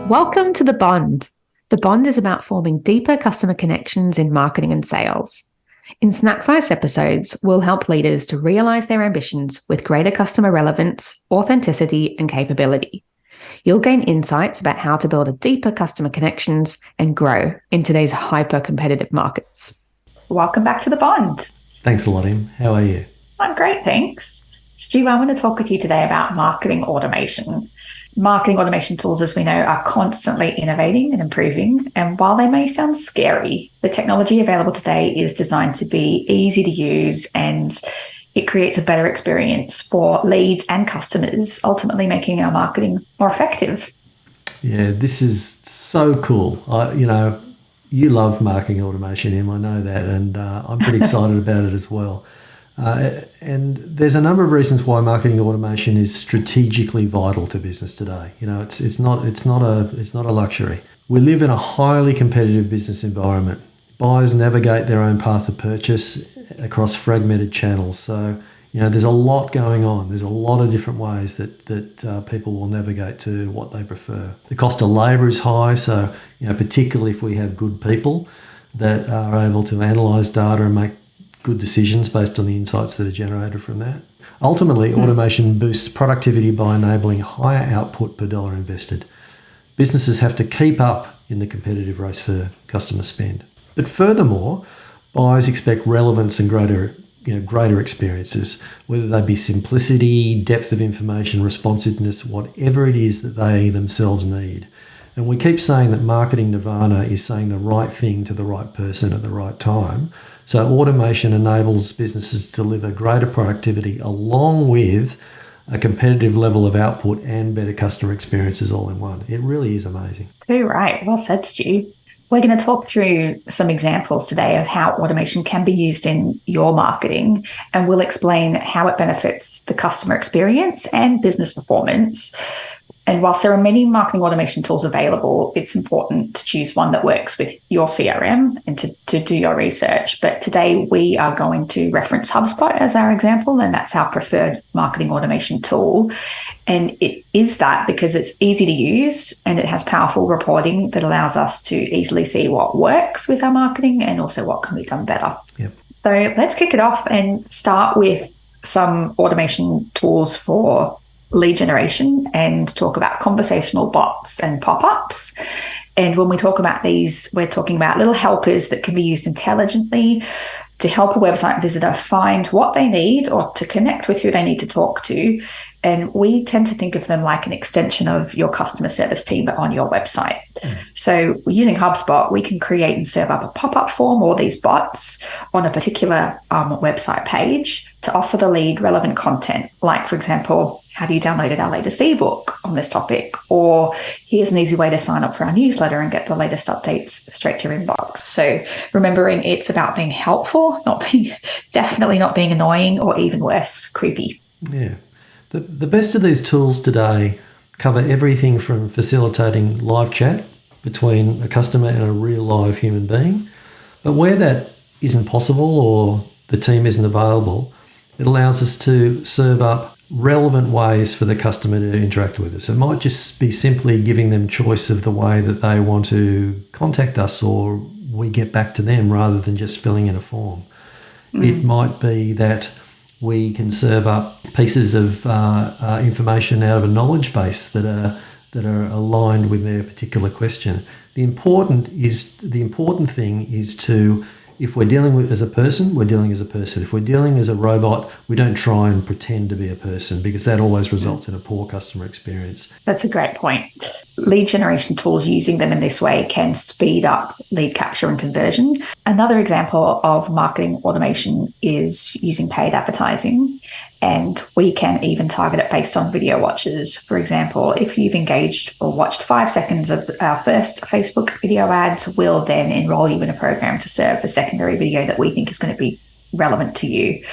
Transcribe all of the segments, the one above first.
Welcome to The Bond. The Bond is about forming deeper customer connections in marketing and sales. In snack-sized episodes, we'll help leaders to realize their ambitions with greater customer relevance, authenticity, and capability. You'll gain insights about how to build a deeper customer connections and grow in today's hyper-competitive markets. Welcome back to The Bond. Thanks a lot, Em. How are you? I'm great, thanks. Stu, I want to talk with you today about marketing automation. Marketing automation tools, as we know, are constantly innovating and improving. And while they may sound scary, the technology available today is designed to be easy to use, and it creates a better experience for leads and customers, ultimately making our marketing more effective. Yeah, this is so cool. You love marketing automation, Em, I know that, and I'm pretty excited about it as well. And there's a number of reasons why marketing automation is strategically vital to business today. It's not a luxury. We live in a highly competitive business environment. Buyers navigate their own path of purchase across fragmented channels. So, there's a lot going on. There's a lot of different ways that people will navigate to what they prefer. The cost of labour is high, so particularly if we have good people that are able to analyse data and make good decisions based on the insights that are generated from that. Ultimately, automation boosts productivity by enabling higher output per dollar invested. Businesses have to keep up in the competitive race for customer spend. But furthermore, buyers expect relevance and greater experiences, whether they be simplicity, depth of information, responsiveness, whatever it is that they themselves need. And we keep saying that marketing nirvana is saying the right thing to the right person at the right time. So automation enables businesses to deliver greater productivity along with a competitive level of output and better customer experiences all in one. It really is amazing. Oh, right. Well said, Stu. We're going to talk through some examples today of how automation can be used in your marketing, and we'll explain how it benefits the customer experience and business performance. And whilst there are many marketing automation tools available, it's important to choose one that works with your CRM and to do your research. But today we are going to reference HubSpot as our example, and that's our preferred marketing automation tool. And it is that because it's easy to use and it has powerful reporting that allows us to easily see what works with our marketing and also what can be done better. Yep. So let's kick it off and start with some automation tools for lead generation and talk about conversational bots and pop-ups. And when we talk about these, we're talking about little helpers that can be used intelligently to help a website visitor find what they need or to connect with who they need to talk to. And we tend to think of them like an extension of your customer service team on your website. So using HubSpot, we can create and serve up a pop-up form or these bots on a particular website page to offer the lead relevant content. Like, for example, have you downloaded our latest ebook on this topic? Or here's an easy way to sign up for our newsletter and get the latest updates straight to your inbox. So remembering it's about being helpful, definitely not being annoying or even worse, creepy. Yeah. The best of these tools today cover everything from facilitating live chat between a customer and a real live human being. But where that isn't possible or the team isn't available, it allows us to serve up relevant ways for the customer to interact with us. It might just be simply giving them choice of the way that they want to contact us or we get back to them rather than just filling in a form. It might be that we can serve up pieces of information out of a knowledge base that are aligned with their particular question. The important thing is to, if we're dealing with as a person, we're dealing as a person. If we're dealing as a robot, we don't try and pretend to be a person because that always results in a poor customer experience. That's a great point. Lead generation tools, using them in this way can speed up lead capture and conversion. Another example of marketing automation is using paid advertising, and we can even target it based on video watches. For example, if you've engaged or watched 5 seconds of our first Facebook video ads, we'll then enroll you in a program to serve a secondary video that we think is going to be relevant to you.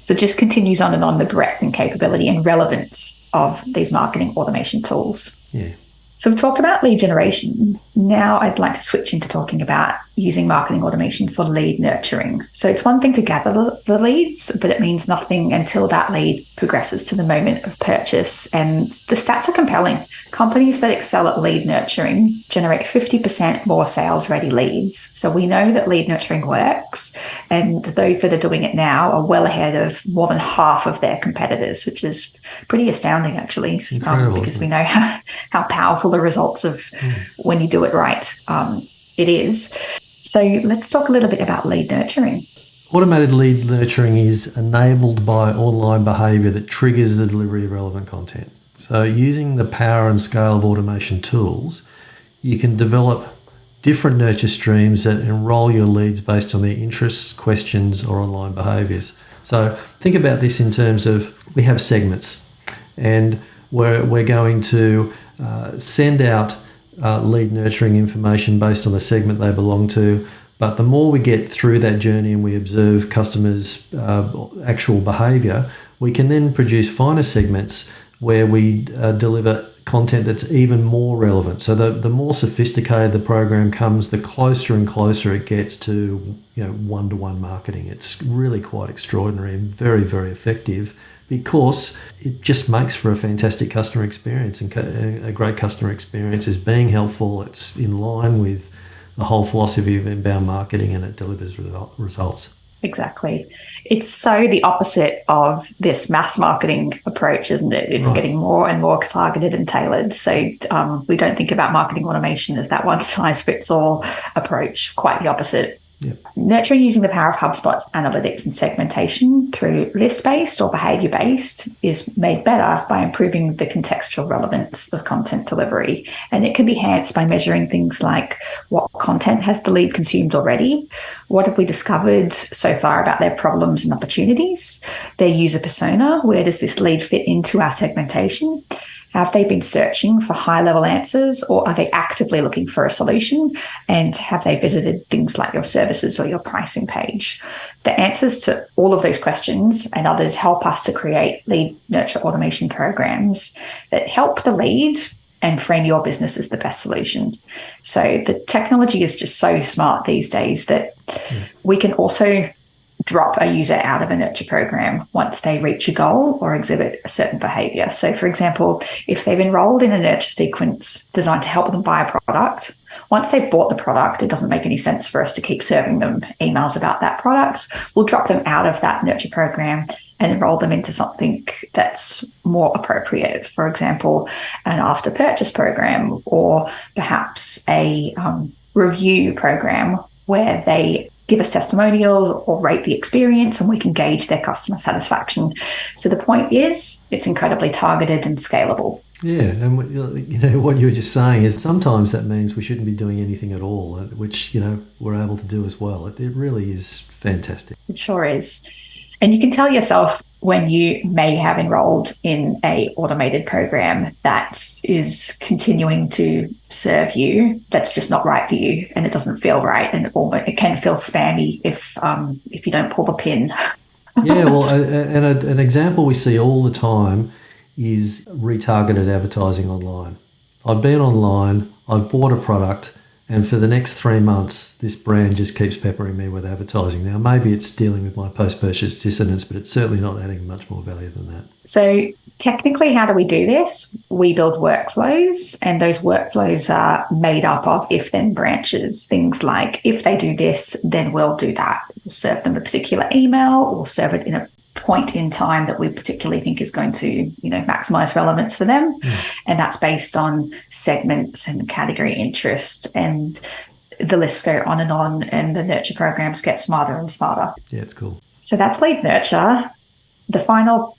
So it just continues on and on, the breadth and capability and relevance of these marketing automation tools. Yeah. So we talked about lead generation. Now I'd like to switch into talking about using marketing automation for lead nurturing. So it's one thing to gather the leads, but it means nothing until that lead progresses to the moment of purchase. And the stats are compelling. Companies that excel at lead nurturing generate 50% more sales-ready leads. So we know that lead nurturing works, and those that are doing it now are well ahead of more than half of their competitors, which is pretty astounding, actually, because we know how powerful the results of when you do it right it is. So let's talk a little bit about lead nurturing. Automated lead nurturing is enabled by online behaviour that triggers the delivery of relevant content. So using the power and scale of automation tools, you can develop different nurture streams that enrol your leads based on their interests, questions, or online behaviours. So think about this in terms of, we have segments, and we're going to send out lead nurturing information based on the segment they belong to. But the more we get through that journey and we observe customers' actual behaviour, we can then produce finer segments where we deliver content that's even more relevant. So the more sophisticated the program comes, the closer and closer it gets to one-to-one marketing. It's really quite extraordinary and very, very effective, because it just makes for a fantastic customer experience, and a great customer experience is being helpful. It's in line with the whole philosophy of inbound marketing, and it delivers results. Exactly. It's so the opposite of this mass marketing approach, isn't it? It's right. Getting more and more targeted and tailored. So we don't think about marketing automation as that one-size-fits-all approach, quite the opposite. Yep. Nurturing using the power of HubSpot's analytics and segmentation through list-based or behavior-based is made better by improving the contextual relevance of content delivery. And it can be enhanced by measuring things like what content has the lead consumed already, what have we discovered so far about their problems and opportunities, their user persona, where does this lead fit into our segmentation, have they been searching for high-level answers, or are they actively looking for a solution? And have they visited things like your services or your pricing page? The answers to all of those questions and others help us to create lead nurture automation programs that help the lead and frame your business as the best solution. So the technology is just so smart these days that we can also drop a user out of a nurture program once they reach a goal or exhibit a certain behavior. So, for example, if they've enrolled in a nurture sequence designed to help them buy a product, once they've bought the product, it doesn't make any sense for us to keep serving them emails about that product. We'll drop them out of that nurture program and enroll them into something that's more appropriate. For example, an after purchase program, or perhaps a review program where they give us testimonials or rate the experience, and we can gauge their customer satisfaction. So the point is, it's incredibly targeted and scalable. Yeah, and what you were just saying is sometimes that means we shouldn't be doing anything at all, which we're able to do as well. It really is fantastic. It sure is. And you can tell yourself when you may have enrolled in a automated program that is continuing to serve you, that's just not right for you, and it doesn't feel right, and it can feel spammy if you don't pull the pin. Yeah, well, and an example we see all the time is retargeted advertising online. I've been online, I've bought a product, and for the next 3 months, this brand just keeps peppering me with advertising. Now, maybe it's dealing with my post-purchase dissonance, but it's certainly not adding much more value than that. So technically, how do we do this? We build workflows, and those workflows are made up of if-then branches. Things like, if they do this, then we'll do that. We'll serve them a particular email, we'll serve it in a point in time that we particularly think is going to, maximize relevance for them. And that's based on segments and category interest, and the lists go on, and the nurture programs get smarter and smarter. Yeah, it's cool. So that's lead nurture. The final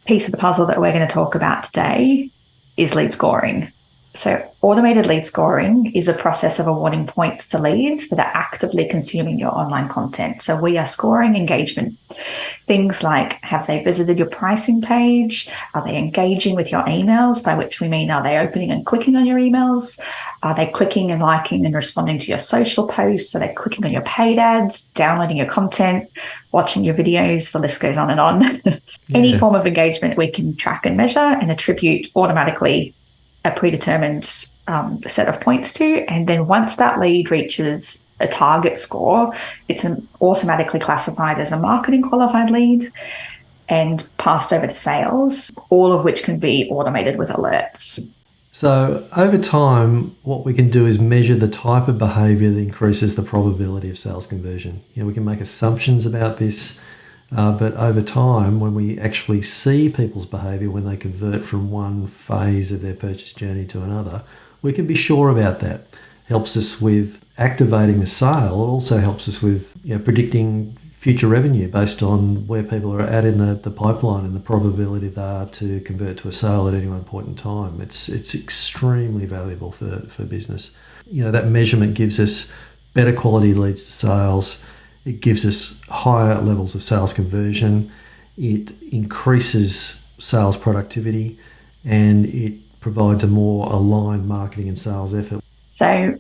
piece of the puzzle that we're going to talk about today is lead scoring. So automated lead scoring is a process of awarding points to leads that are actively consuming your online content. So we are scoring engagement. Things like, have they visited your pricing page? Are they engaging with your emails? By which we mean, are they opening and clicking on your emails? Are they clicking and liking and responding to your social posts? Are they clicking on your paid ads, downloading your content, watching your videos? The list goes on and on. Any form of engagement we can track and measure and attribute automatically a predetermined set of points to. And then once that lead reaches a target score, it's automatically classified as a marketing qualified lead and passed over to sales, all of which can be automated with alerts. So over time, what we can do is measure the type of behaviour that increases the probability of sales conversion. We can make assumptions about this, but over time, when we actually see people's behaviour when they convert from one phase of their purchase journey to another, we can be sure about that. Helps us with activating the sale. It also helps us with predicting future revenue based on where people are at in the pipeline and the probability they are to convert to a sale at any one point in time. It's extremely valuable for business. That measurement gives us better quality leads to sales. It gives us higher levels of sales conversion. It increases sales productivity, and it provides a more aligned marketing and sales effort. So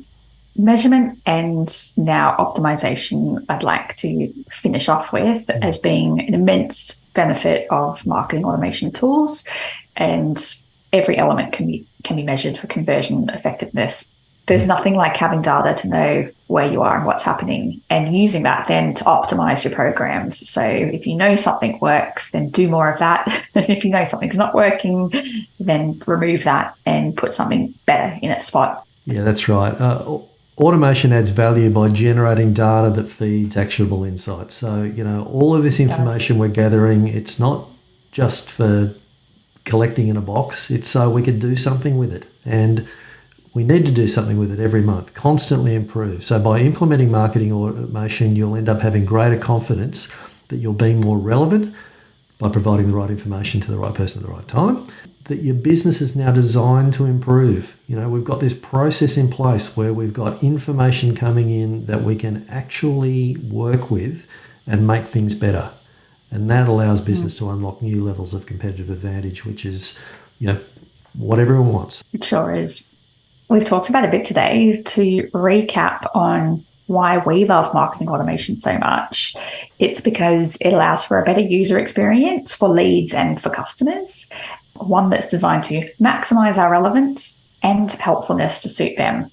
measurement and now optimization, I'd like to finish off with as being an immense benefit of marketing automation tools, and every element can be measured for conversion effectiveness. There's nothing like having data to know where you are and what's happening, and using that then to optimize your programs. So if you know something works, then do more of that. And if you know something's not working, then remove that and put something better in its spot. Yeah, that's right. Automation adds value by generating data that feeds actionable insights. So, all of this information we're gathering, it's not just for collecting in a box. It's so we can do something with it. And we need to do something with it every month, constantly improve. So by implementing marketing automation, you'll end up having greater confidence that you're being more relevant by providing the right information to the right person at the right time, that your business is now designed to improve. We've got this process in place where we've got information coming in that we can actually work with and make things better. And that allows business to unlock new levels of competitive advantage, which is, what everyone wants. It sure is. We've talked about a bit today. To recap on why we love marketing automation so much, it's because it allows for a better user experience for leads and for customers, one that's designed to maximize our relevance and helpfulness to suit them.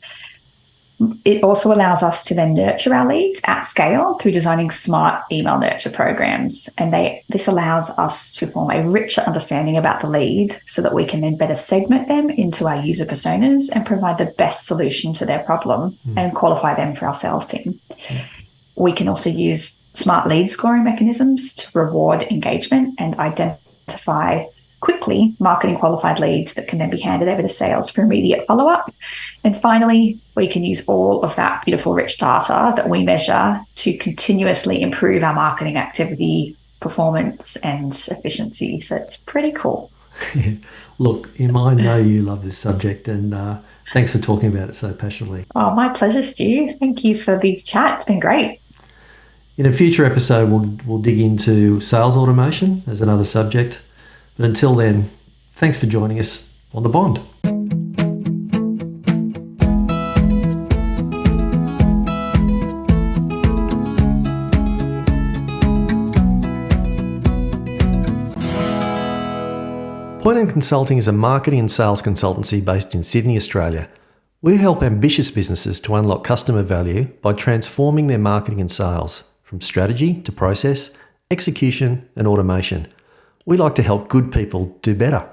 It also allows us to then nurture our leads at scale through designing smart email nurture programs. And this allows us to form a richer understanding about the lead so that we can then better segment them into our user personas and provide the best solution to their problem and qualify them for our sales team. We can also use smart lead scoring mechanisms to reward engagement and identify quickly marketing qualified leads that can then be handed over to sales for immediate follow-up. And finally, we can use all of that beautiful rich data that we measure to continuously improve our marketing activity, performance and efficiency. So it's pretty cool. Look, Im, I know you love this subject, and thanks for talking about it so passionately. Oh, my pleasure, Stu. Thank you for the chat. It's been great. In a future episode, we'll dig into sales automation as another subject. But until then, thanks for joining us on The Bond. Point & Consulting is a marketing and sales consultancy based in Sydney, Australia. We help ambitious businesses to unlock customer value by transforming their marketing and sales from strategy to process, execution and automation. We like to help good people do better.